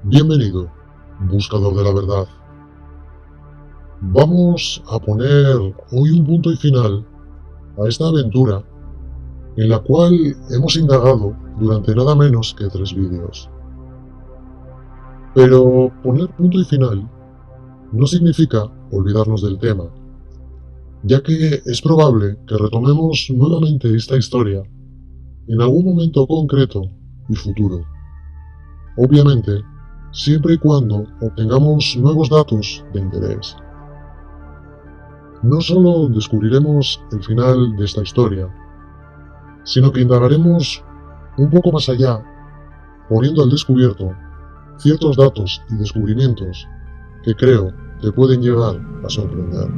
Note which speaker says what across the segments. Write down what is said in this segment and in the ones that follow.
Speaker 1: Bienvenido, buscador de la verdad. Vamos a poner hoy un punto y final a esta aventura en la cual hemos indagado durante nada menos que 3 vídeos. Pero poner punto y final no significa olvidarnos del tema, ya que es probable que retomemos nuevamente esta historia en algún momento concreto y futuro. Obviamente, siempre y cuando obtengamos nuevos datos de interés. No solo descubriremos el final de esta historia, sino que indagaremos un poco más allá, poniendo al descubierto ciertos datos y descubrimientos que creo te pueden llegar a sorprender.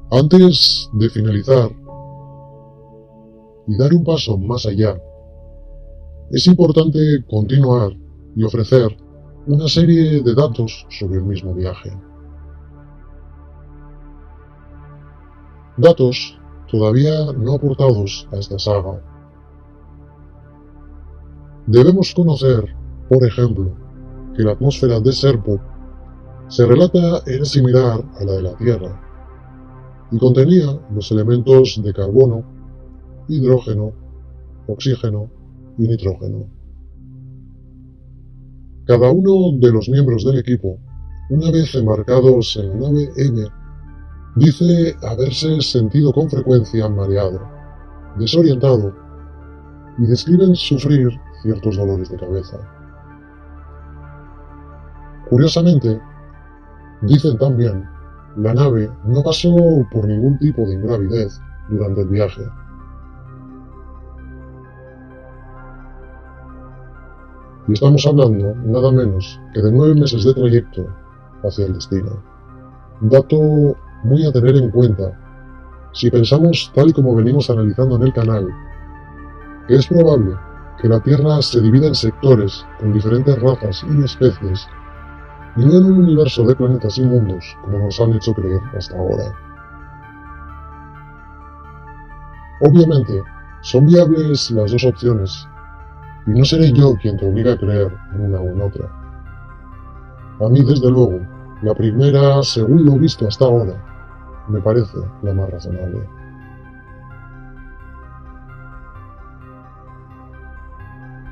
Speaker 1: Antes de finalizar y dar un paso más allá, es importante continuar y ofrecer una serie de datos sobre el mismo viaje. Datos todavía no aportados a esta saga. Debemos conocer, por ejemplo, que la atmósfera de Serpo se relata era similar a la de la Tierra y contenía los elementos de carbono, hidrógeno, oxígeno y nitrógeno. Cada uno de los miembros del equipo, una vez embarcados en la nave M, dice haberse sentido con frecuencia mareado, desorientado y describen sufrir ciertos dolores de cabeza. Curiosamente, dicen también, la nave no pasó por ningún tipo de ingravidez durante el viaje. Y estamos hablando nada menos que de 9 meses de trayecto hacia el destino. Dato muy a tener en cuenta si pensamos, tal y como venimos analizando en el canal, que es probable que la Tierra se divida en sectores con diferentes razas y especies, y no en un universo de planetas y mundos como nos han hecho creer hasta ahora. Obviamente, son viables las dos opciones, y no seré yo quien te obligue a creer en una o en otra. A mí, desde luego, la primera, según lo visto hasta ahora, me parece la más razonable.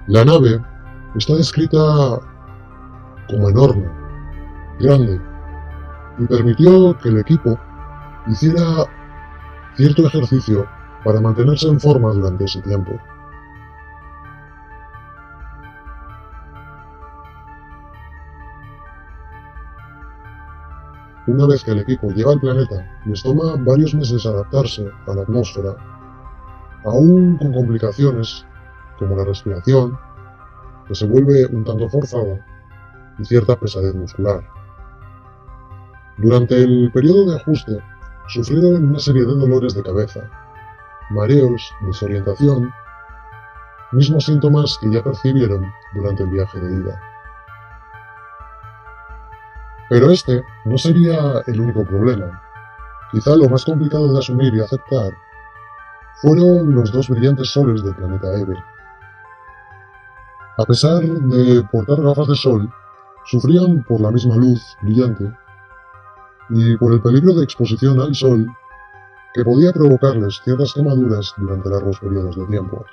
Speaker 1: La nave está descrita como enorme, grande, y permitió que el equipo hiciera cierto ejercicio para mantenerse en forma durante ese tiempo. Una vez que el equipo llega al planeta, les toma varios meses adaptarse a la atmósfera, aún con complicaciones como la respiración, que se vuelve un tanto forzada, y cierta pesadez muscular. Durante el periodo de ajuste, sufrieron una serie de dolores de cabeza, mareos, desorientación, mismos síntomas que ya percibieron durante el viaje de ida. Pero este no sería el único problema. Quizá lo más complicado de asumir y aceptar fueron los dos brillantes soles del planeta Eve. A pesar de portar gafas de sol, sufrían por la misma luz brillante y por el peligro de exposición al sol que podía provocarles ciertas quemaduras durante largos periodos de tiempo.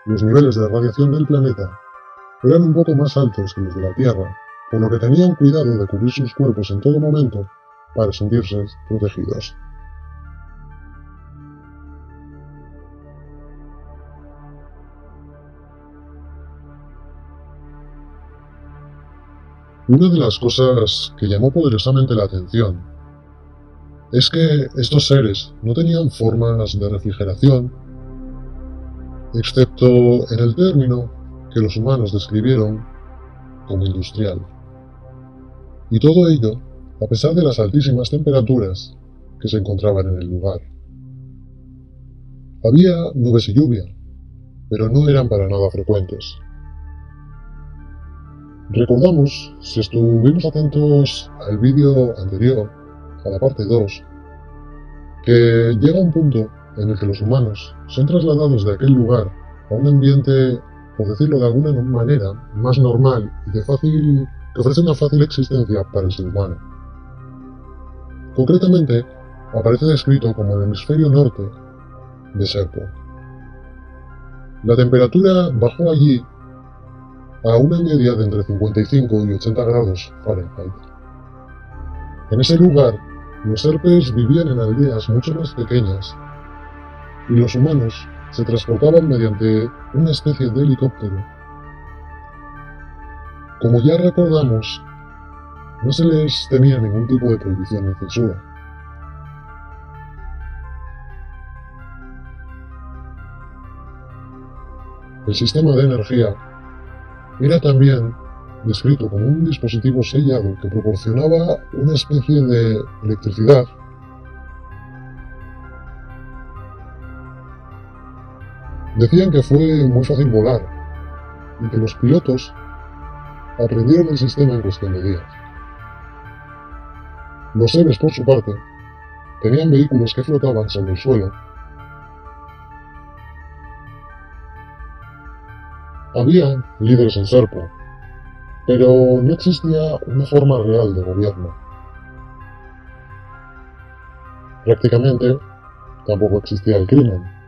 Speaker 1: Los niveles de radiación del planeta eran un poco más altos que los de la Tierra, por lo que tenían cuidado de cubrir sus cuerpos en todo momento para sentirse protegidos. Una de las cosas que llamó poderosamente la atención es que estos seres no tenían formas de refrigeración, excepto en el término que los humanos describieron como industrial. Y todo ello a pesar de las altísimas temperaturas que se encontraban en el lugar. Había nubes y lluvia, pero no eran para nada frecuentes. Recordamos, si estuvimos atentos al vídeo anterior, a la parte 2, que llega un punto en el que los humanos son trasladados de aquel lugar a un ambiente, por decirlo de alguna manera, más normal y que ofrece una fácil existencia para el ser humano. Concretamente, aparece descrito como el hemisferio norte de Serpo. La temperatura bajó allí a una media de entre 55 y 80 grados Fahrenheit. En ese lugar, los serpes vivían en aldeas mucho más pequeñas y los humanos se transportaban mediante una especie de helicóptero. Como ya recordamos, no se les tenía ningún tipo de prohibición ni censura. El sistema de energía era también descrito como un dispositivo sellado que proporcionaba una especie de electricidad Decían que fue muy fácil volar y que los pilotos aprendieron el sistema en cuestión de días. Los seres, por su parte, tenían vehículos que flotaban sobre el suelo. Había líderes en Serpo, pero no existía una forma real de gobierno. Prácticamente tampoco existía el crimen,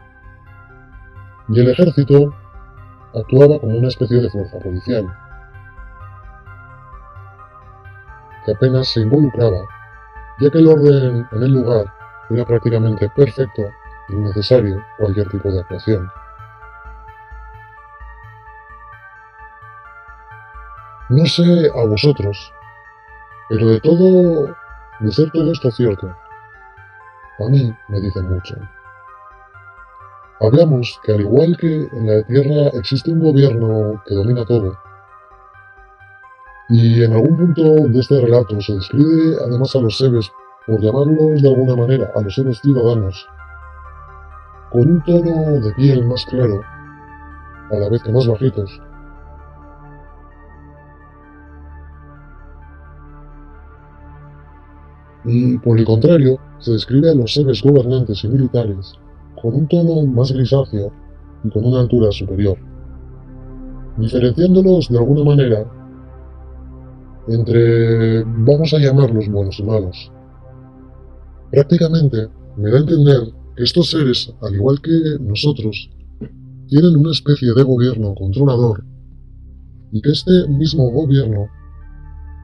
Speaker 1: y el ejército actuaba como una especie de fuerza policial, que apenas se involucraba, ya que el orden en el lugar era prácticamente perfecto y innecesario cualquier tipo de actuación. No sé a vosotros, pero de ser todo esto cierto, a mí me dicen mucho. Hablamos que al igual que en la Tierra existe un gobierno que domina todo, y en algún punto de este relato se describe además a los seres, por llamarlos de alguna manera, a los seres ciudadanos, con un tono de piel más claro, a la vez que más bajitos. Y por el contrario, se describe a los seres gobernantes y militares con un tono más grisáceo y con una altura superior, diferenciándolos de alguna manera entre, vamos a llamarlos buenos y malos. Prácticamente me da a entender que estos seres, al igual que nosotros, tienen una especie de gobierno controlador y que este mismo gobierno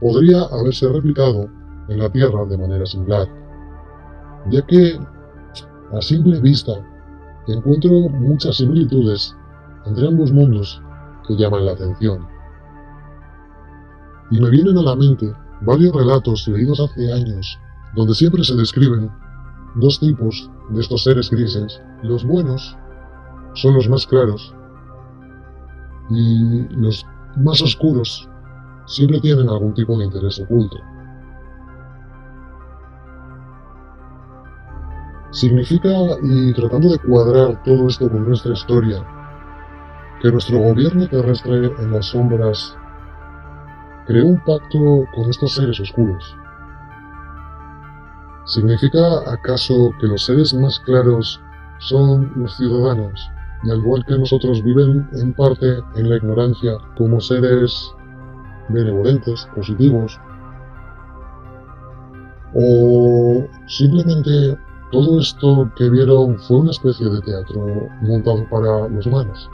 Speaker 1: podría haberse replicado en la Tierra de manera similar, ya que a simple vista encuentro muchas similitudes entre ambos mundos que llaman la atención. Y me vienen a la mente varios relatos leídos hace años, donde siempre se describen dos tipos de estos seres grises. Los buenos son los más claros y los más oscuros siempre tienen algún tipo de interés oculto. Significa, y tratando de cuadrar todo esto con nuestra historia, que nuestro gobierno terrestre en las sombras creó un pacto con estos seres oscuros. ¿Significa acaso que los seres más claros son los ciudadanos, y al igual que nosotros viven en parte en la ignorancia como seres benevolentes, positivos, o simplemente todo esto que vieron fue una especie de teatro montado para los humanos.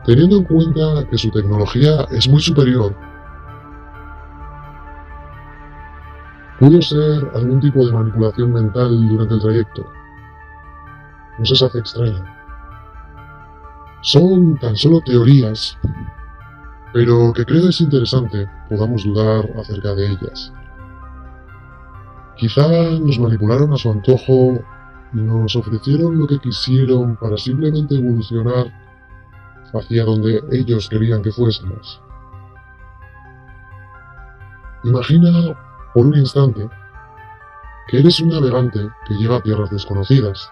Speaker 1: Teniendo en cuenta que su tecnología es muy superior, pudo ser algún tipo de manipulación mental durante el trayecto. No se hace extraño. Son tan solo teorías, pero que creo es interesante podamos dudar acerca de ellas. Quizá nos manipularon a su antojo y nos ofrecieron lo que quisieron para simplemente evolucionar hacia donde ellos querían que fuésemos. Imagina por un instante que eres un navegante que llega a tierras desconocidas,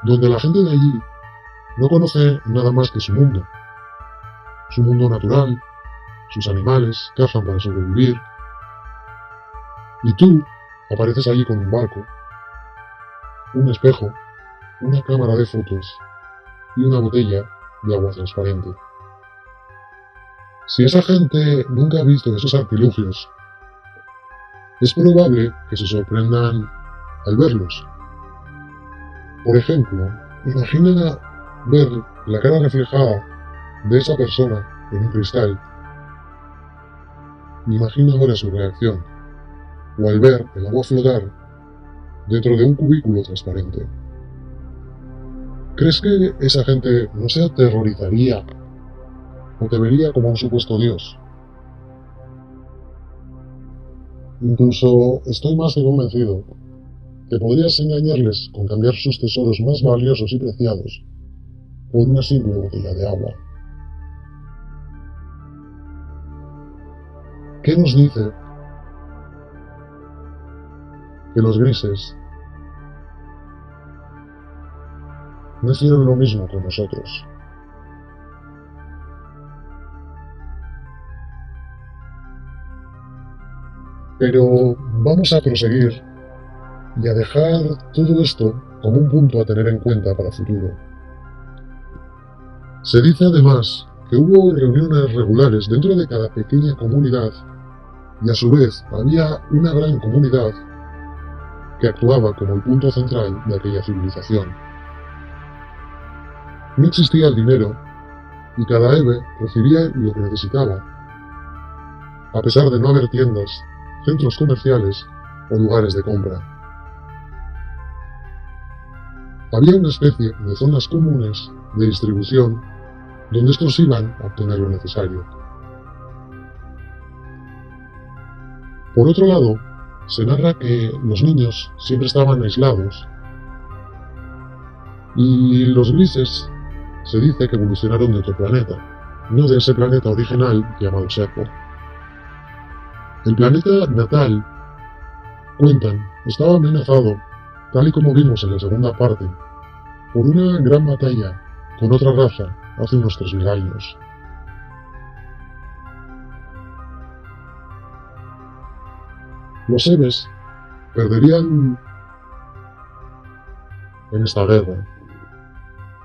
Speaker 1: donde la gente de allí no conoce nada más que su mundo natural, sus animales cazan para sobrevivir, y tú apareces allí con un barco, un espejo, una cámara de fotos y una botella de agua transparente. Si esa gente nunca ha visto esos artilugios, es probable que se sorprendan al verlos. Por ejemplo, imagina ver la cara reflejada de esa persona en un cristal. Imagina ahora su reacción, o al ver el agua flotar dentro de un cubículo transparente. ¿Crees que esa gente no se aterrorizaría o te vería como un supuesto dios? Incluso estoy más que convencido que podrías engañarles con cambiar sus tesoros más valiosos y preciados por una simple botella de agua. ¿Qué nos dice que los grises no hicieron lo mismo con nosotros? Pero vamos a proseguir y a dejar todo esto como un punto a tener en cuenta para el futuro. Se dice además que hubo reuniones regulares dentro de cada pequeña comunidad y a su vez había una gran comunidad que actuaba como el punto central de aquella civilización. No existía el dinero y cada Eve recibía lo que necesitaba, a pesar de no haber tiendas, centros comerciales o lugares de compra. Había una especie de zonas comunes de distribución donde estos iban a obtener lo necesario. Por otro lado, se narra que los niños siempre estaban aislados y los grises se dice que evolucionaron de otro planeta, no de ese planeta original llamado Serpo. El planeta natal, cuentan, estaba amenazado, tal y como vimos en la segunda parte, por una gran batalla con otra raza hace unos 3000 años. Los Eves perderían en esta guerra,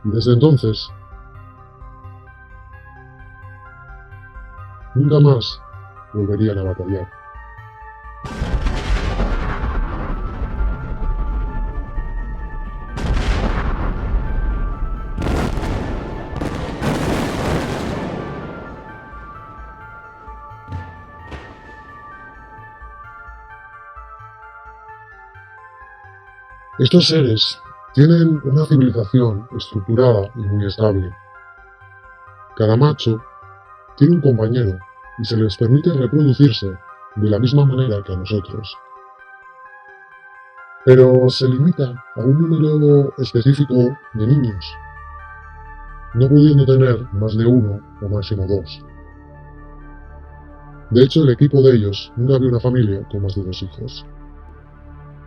Speaker 1: y desde entonces nunca más volverían a batallar. Estos seres tienen una civilización estructurada y muy estable. Cada macho tiene un compañero y se les permite reproducirse de la misma manera que a nosotros. Pero se limita a un número específico de niños, no pudiendo tener más de uno o máximo dos. De hecho, el equipo de ellos nunca vio una familia con más de 2 hijos.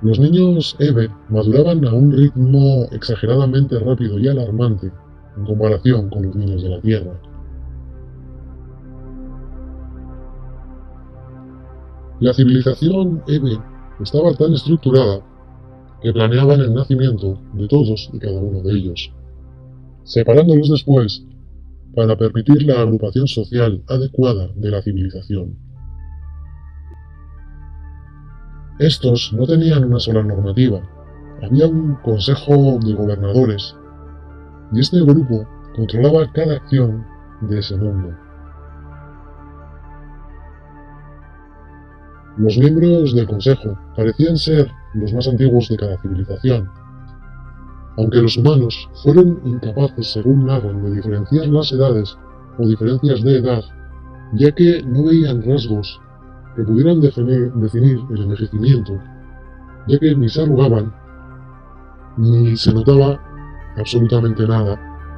Speaker 1: Los niños Eve maduraban a un ritmo exageradamente rápido y alarmante en comparación con los niños de la Tierra. La civilización Eve estaba tan estructurada que planeaban el nacimiento de todos y cada uno de ellos, separándolos después para permitir la agrupación social adecuada de la civilización. Estos no tenían una sola normativa, había un consejo de gobernadores, y este grupo controlaba cada acción de ese mundo. Los miembros del consejo parecían ser los más antiguos de cada civilización, aunque los humanos fueron incapaces, según Nagon, de diferenciar las edades o diferencias de edad, ya que no veían rasgos que pudieran definir el envejecimiento, ya que ni se arrugaban, ni se notaba absolutamente nada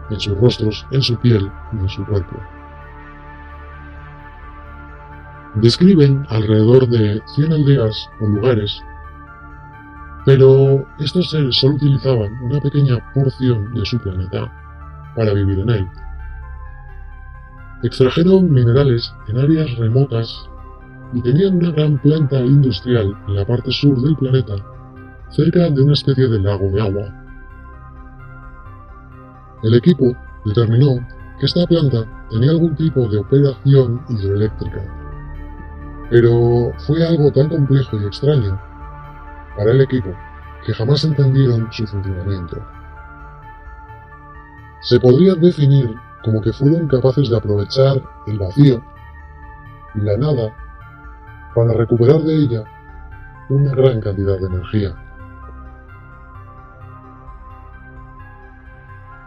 Speaker 1: en sus rostros, en su piel ni en su cuerpo. Describen alrededor de 100 aldeas o lugares, pero estos seres solo utilizaban una pequeña porción de su planeta para vivir en él. Extrajeron minerales en áreas remotas y tenían una gran planta industrial en la parte sur del planeta, cerca de una especie de lago de agua. El equipo determinó que esta planta tenía algún tipo de operación hidroeléctrica, pero fue algo tan complejo y extraño para el equipo que jamás entendieron su funcionamiento. Se podría definir como que fueron capaces de aprovechar el vacío y la nada para recuperar de ella una gran cantidad de energía.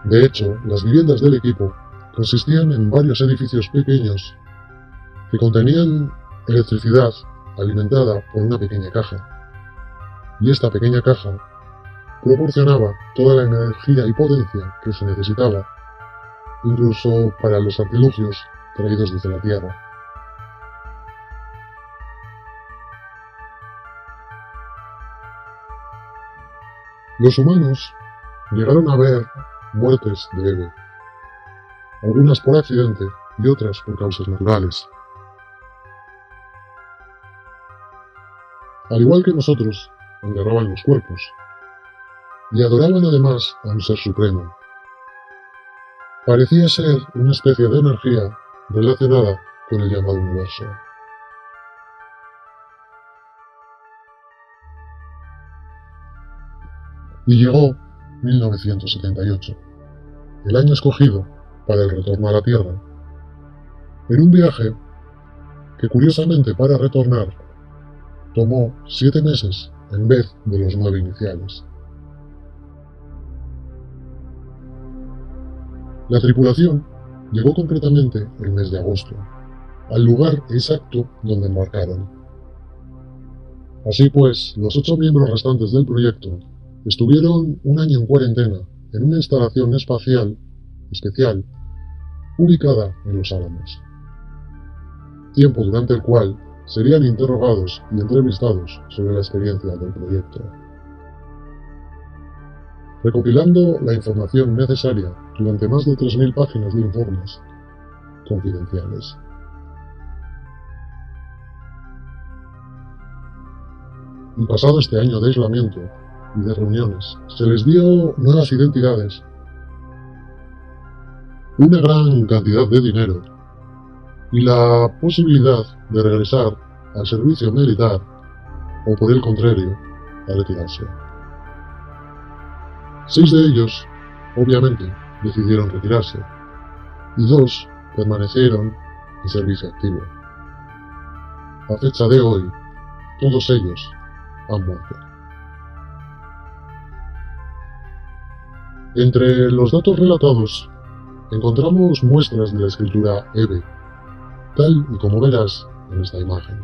Speaker 1: De hecho, las viviendas del equipo consistían en varios edificios pequeños que contenían electricidad alimentada por una pequeña caja, y esta pequeña caja proporcionaba toda la energía y potencia que se necesitaba, incluso para los artilugios traídos desde la Tierra. Los humanos llegaron a ver muertes de bebé, algunas por accidente y otras por causas naturales. Al igual que nosotros, enterraban los cuerpos, y adoraban además a un ser supremo. Parecía ser una especie de energía relacionada con el llamado universo. Y llegó 1978, el año escogido para el retorno a la Tierra, en un viaje que curiosamente para retornar tomó 7 meses en vez de los 9 iniciales. La tripulación llegó concretamente el mes de agosto, al lugar exacto donde embarcaron. Así pues, los 8 miembros restantes del proyecto estuvieron un año en cuarentena en una instalación espacial especial ubicada en Los Álamos, tiempo durante el cual serían interrogados y entrevistados sobre la experiencia del proyecto, recopilando la información necesaria durante más de 3.000 páginas de informes confidenciales. Y pasado este año de aislamiento y de reuniones, se les dio nuevas identidades, una gran cantidad de dinero y la posibilidad de regresar al servicio militar o, por el contrario, a retirarse. 6 de ellos, obviamente, decidieron retirarse y 2 permanecieron en servicio activo. A fecha de hoy, todos ellos han muerto. Entre los datos relatados encontramos muestras de la escritura Ebe, tal y como verás en esta imagen.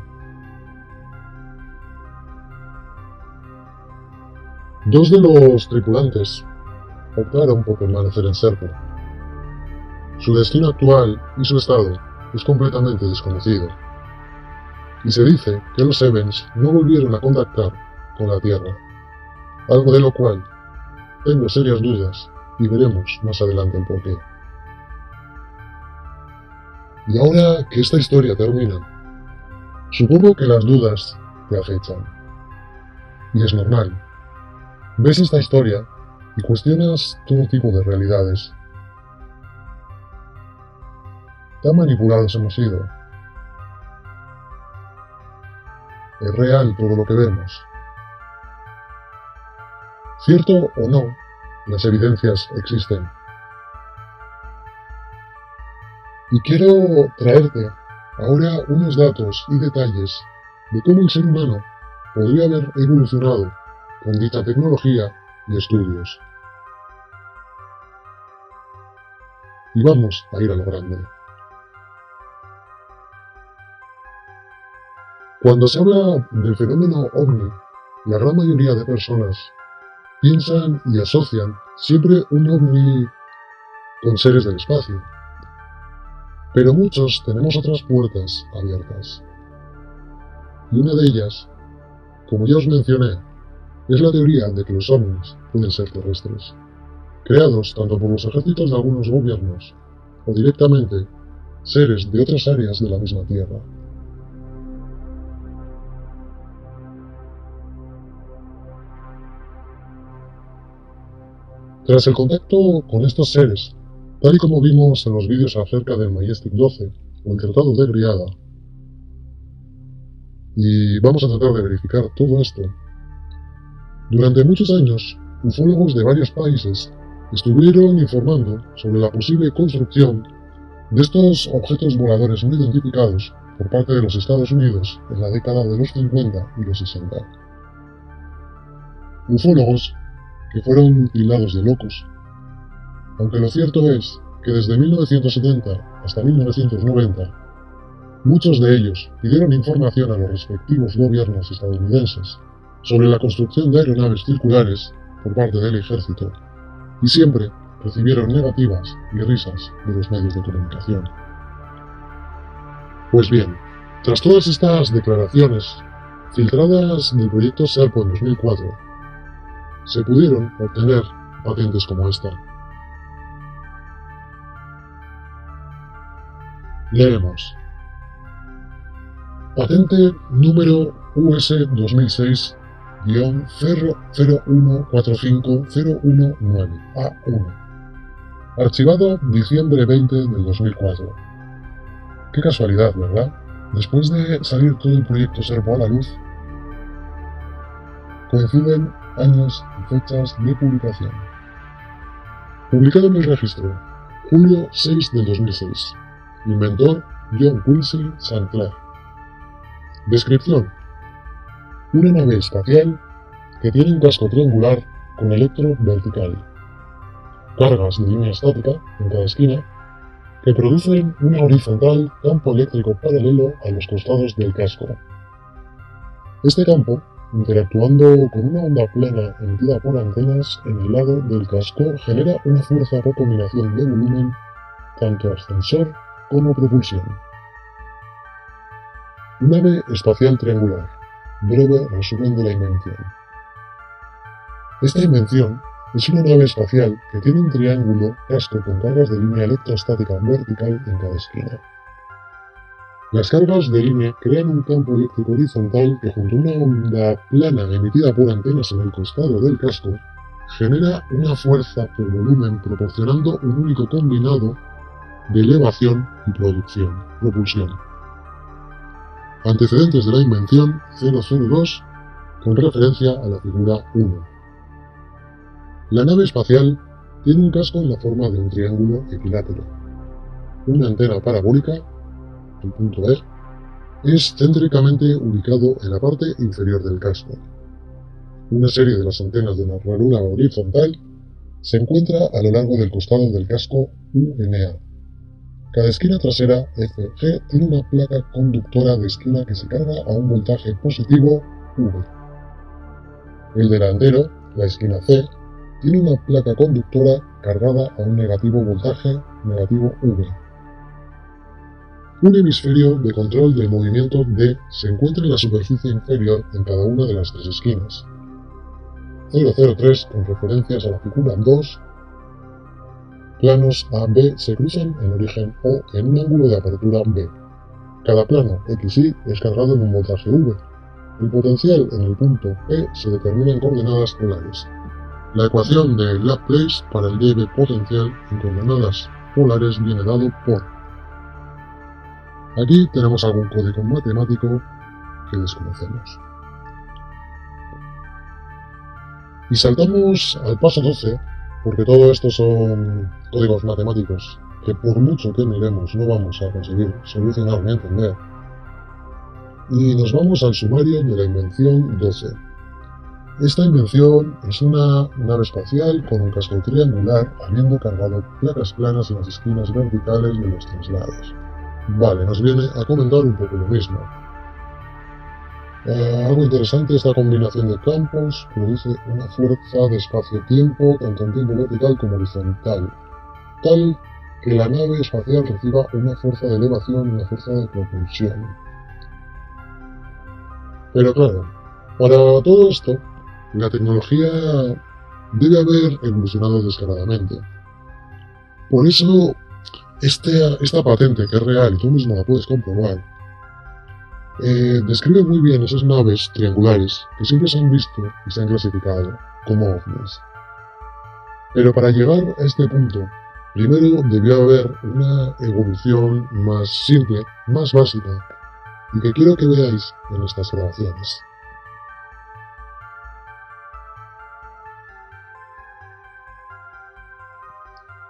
Speaker 1: Dos de los tripulantes optaron por permanecer en Serpo. Su destino actual y su estado es completamente desconocido, y se dice que los Evans no volvieron a contactar con la Tierra, algo de lo cual tengo serias dudas y veremos más adelante el porqué. Y ahora que esta historia termina, supongo que las dudas te acechan. Y es normal, Ves esta historia y cuestionas todo tipo de realidades. ¿Tan manipulados hemos sido? ¿Es real todo lo que vemos? Cierto o no, las evidencias existen. Y quiero traerte ahora unos datos y detalles de cómo el ser humano podría haber evolucionado con dicha tecnología y estudios. Y vamos a ir a lo grande. Cuando se habla del fenómeno OVNI, la gran mayoría de personas piensan y asocian siempre un OVNI con seres del espacio. Pero muchos tenemos otras puertas abiertas. Y una de ellas, como ya os mencioné, es la teoría de que los ovnis pueden ser terrestres, creados tanto por los ejércitos de algunos gobiernos o directamente seres de otras áreas de la misma Tierra. Tras el contacto con estos seres, tal y como vimos en los vídeos acerca del Majestic 12 o el Tratado de Griada, y vamos a tratar de verificar todo esto, durante muchos años, ufólogos de varios países estuvieron informando sobre la posible construcción de estos objetos voladores no identificados por parte de los Estados Unidos en la década de los 50 y los 60. Ufólogos que fueron tildados de locos, aunque lo cierto es que desde 1970 hasta 1990, muchos de ellos pidieron información a los respectivos gobiernos estadounidenses sobre la construcción de aeronaves circulares por parte del ejército, y siempre recibieron negativas y risas de los medios de comunicación. Pues bien, tras todas estas declaraciones, filtradas del proyecto SERPO en 2004, se pudieron obtener patentes como esta. Leemos. Patente número US 2006-00145-019A1. Archivado diciembre 20 del 2004. Qué casualidad, ¿verdad? Después de salir todo el proyecto SERPO a la luz, coinciden años y fechas de publicación. Publicado en el registro, julio 6 del 2006. Inventor John Quincy St. Clair. Descripción. Una nave espacial que tiene un casco triangular con electro vertical. Cargas de línea estática en cada esquina que producen un horizontal campo eléctrico paralelo a los costados del casco. Este campo, interactuando con una onda plana emitida por antenas en el lado del casco, genera una fuerza por combinación de volumen, tanto ascensor como propulsión. Nave espacial triangular. Breve resumen de la invención. Esta invención es una nave espacial que tiene un triángulo casco con cargas de línea electrostática vertical en cada esquina. Las cargas de línea crean un campo eléctrico horizontal que, junto a una onda plana emitida por antenas en el costado del casco, genera una fuerza por volumen proporcionando un único combinado de elevación y propulsión. Antecedentes de la invención 002 con referencia a la figura 1. La nave espacial tiene un casco en la forma de un triángulo equilátero. Una antena parabólica, el punto E, es céntricamente ubicado en la parte inferior del casco. Una serie de las antenas de la ranura horizontal se encuentra a lo largo del costado del casco UNA. Cada esquina trasera FG tiene una placa conductora de esquina que se carga a un voltaje positivo V. El delantero, la esquina C, tiene una placa conductora cargada a un negativo voltaje negativo V. Un hemisferio de control del movimiento D se encuentra en la superficie inferior en cada una de las tres esquinas. 003 con referencias a la figura 2. Planos A, B se cruzan en origen O en un ángulo de apertura B. Cada plano XY es cargado en un voltaje V. El potencial en el punto P se determina en coordenadas polares, La ecuación de Laplace para el dB potencial en coordenadas polares viene dado por... Aquí tenemos algún código matemático que desconocemos. Y saltamos al paso 12, porque todo esto son códigos matemáticos que por mucho que miremos no vamos a conseguir solucionar ni entender. Y nos vamos al sumario de la invención 12. Esta invención es una nave espacial con un casco triangular habiendo cargado placas planas en las esquinas verticales de los traslados. Vale, nos viene a comentar un poco lo mismo. Algo interesante, esta combinación de campos produce una fuerza de espacio-tiempo tanto en tiempo vertical como horizontal, tal que la nave espacial reciba una fuerza de elevación y una fuerza de propulsión. Pero claro, para todo esto, la tecnología debe haber evolucionado descaradamente. Por eso, esta patente, que es real y tú mismo la puedes comprobar, describe muy bien esas naves triangulares que siempre se han visto y se han clasificado como ovnis. Pero para llegar a este punto, primero debió haber una evolución más simple, más básica, y que quiero que veáis en estas grabaciones.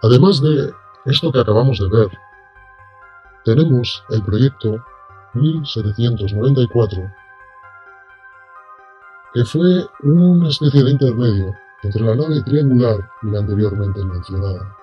Speaker 1: Además de esto que acabamos de ver, tenemos el proyecto 1794, que fue una especie de intermedio entre la nave triangular y la anteriormente mencionada.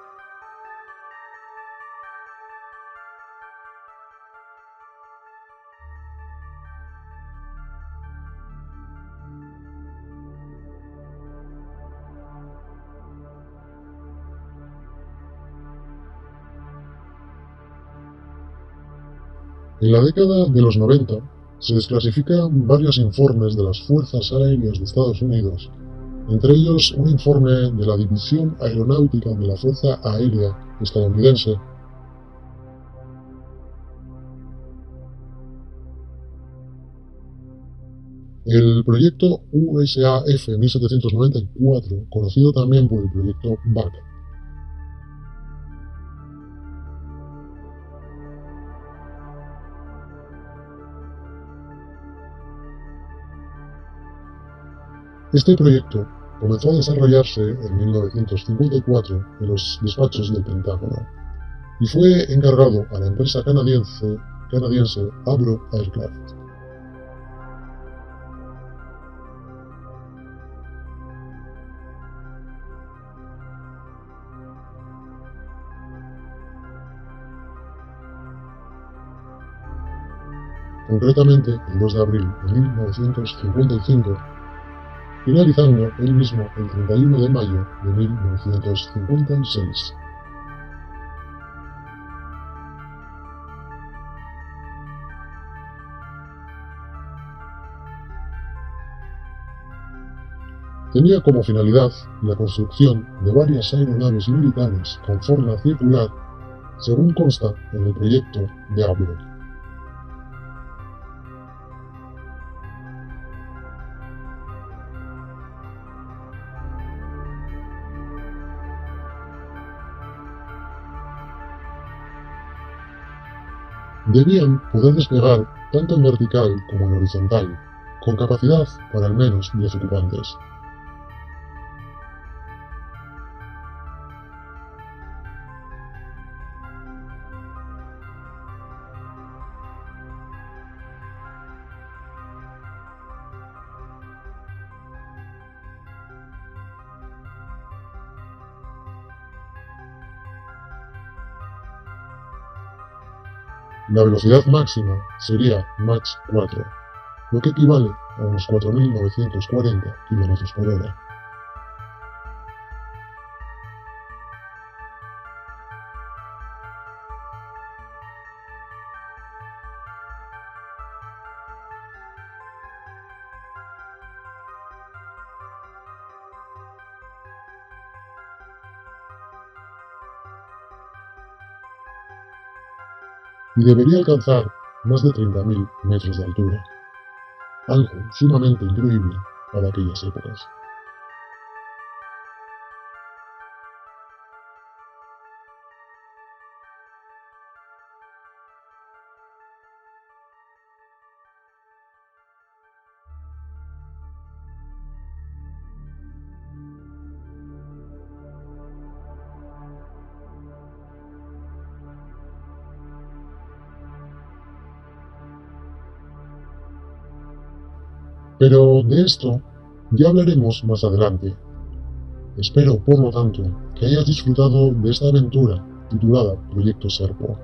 Speaker 1: En la década de los 90 se desclasifican varios informes de las Fuerzas Aéreas de Estados Unidos, entre ellos un informe de la División Aeronáutica de la Fuerza Aérea estadounidense. El proyecto USAF 1794, conocido también por el proyecto BAC. Este proyecto comenzó a desarrollarse en 1954 en los despachos del Pentágono y fue encargado a la empresa canadiense Avro Aircraft. Concretamente el 2 de abril de 1955, finalizando él mismo el 31 de mayo de 1956. Tenía como finalidad la construcción de varias aeronaves militares con forma circular, según consta en el proyecto de Avro. Debían poder despegar tanto en vertical como en horizontal, con capacidad para al menos 10 ocupantes. La velocidad máxima sería Mach 4, lo que equivale a unos 4.940 km por hora. Y debería alcanzar más de 30.000 metros de altura, algo sumamente increíble para aquellas épocas. Pero de esto ya hablaremos más adelante. Espero, por lo tanto, que hayas disfrutado de esta aventura titulada Proyecto Serpo.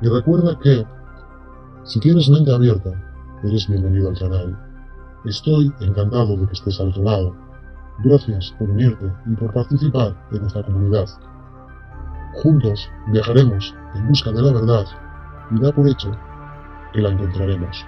Speaker 1: Y recuerda que, si tienes mente abierta, eres bienvenido al canal. Estoy encantado de que estés al otro lado. Gracias por unirte y por participar en nuestra comunidad. Juntos viajaremos en busca de la verdad y da por hecho que la encontraremos.